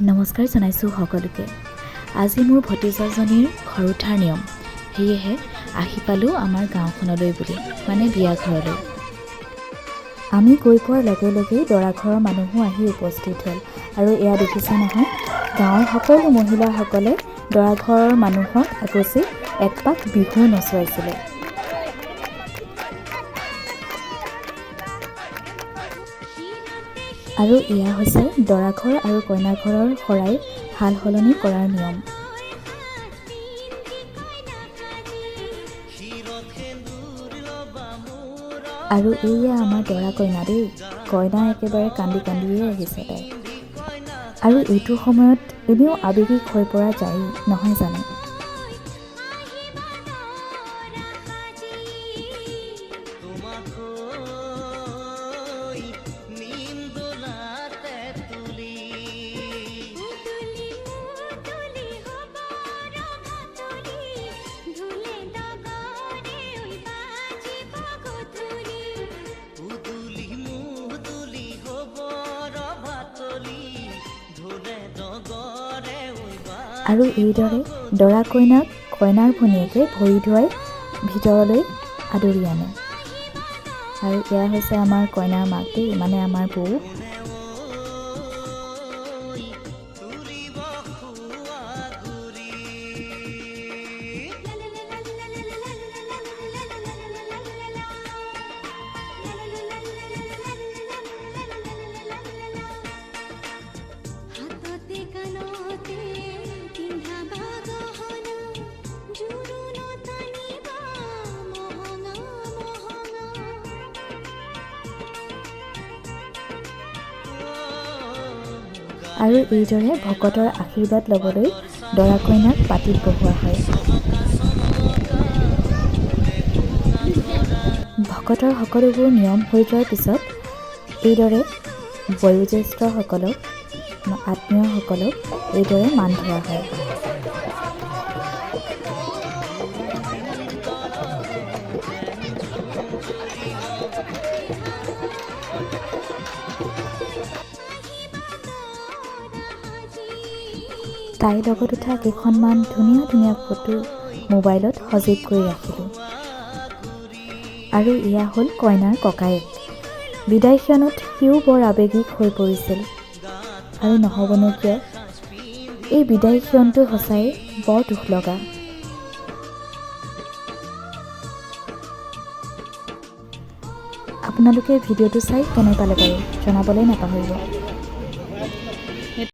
নমস্কাৰ জনাইছোঁ সকলোকে। আজি মোৰ ভতিজাজনীৰ ঘৰ উঠাৰ নিয়ম, সেয়েহে আহি পালোঁ আমাৰ গাঁওখনলৈ বুলি, মানে বিয়া ঘৰলৈ। আমি গৈ পোৱাৰ লগে লগেই দৰা ঘৰৰ মানুহো আহি উপস্থিত হ'ল। আৰু এয়া দেখিছে নহয়, গাঁৱৰ সকলো মহিলাসকলে দৰা ঘৰৰ মানুহক আগচি এক পাক বিহু নচুৱাইছিলে। আৰু এয়া হৈছে দৰা ঘৰ আৰু কইনা ঘৰৰ শৰাই সাল সলনি কৰাৰ নিয়ম। আৰু এয়া আমাৰ দৰা কইনা দেই, কইনা একেবাৰে কান্দি কান্দিয়ে আহিছে তাই। আৰু এইটো সময়ত এনেও আৱেগিক হৈ পৰা যায়, নহয় জানো? আৰু এইদৰে দৰা কইনাক কইনাৰ ভনীয়েকে ভৰি ধুৱাই ভিতৰলৈ আদৰি আনে। আৰু এয়া হৈছে আমাৰ কইনাৰ মাক দেই, মানে আমাৰ বৌ। আৰু এইদৰে ভকতৰ আশীৰ্বাদ ল'বলৈ দৰা কইনাক পাতিত বহোৱা হয়। ভকতৰ সকলোবোৰ নিয়ম হৈ যোৱাৰ পিছত এইদৰে বয়োজ্যেষ্ঠসকলক, আত্মীয়সকলক এইদৰে মান ধৰা হয়। তাইৰ লগত উঠা কেইখনমান ধুনীয়া ধুনীয়া ফটো মোবাইলত সজীৱ কৰি ৰাখিলোঁ। আৰু এয়া হ'ল কইনাৰ ককায়েক। বিদায় ক্ষণত সিও বৰ আৱেগিক হৈ পৰিছিল। আৰু নহ'বনো কিয়, এই বিদায় ক্ষণটো সঁচাই বৰ দুখ লগা। আপোনালোকে ভিডিঅ'টো চাই কেনে পালে বাৰু জনাবলৈ নাপাহৰিব।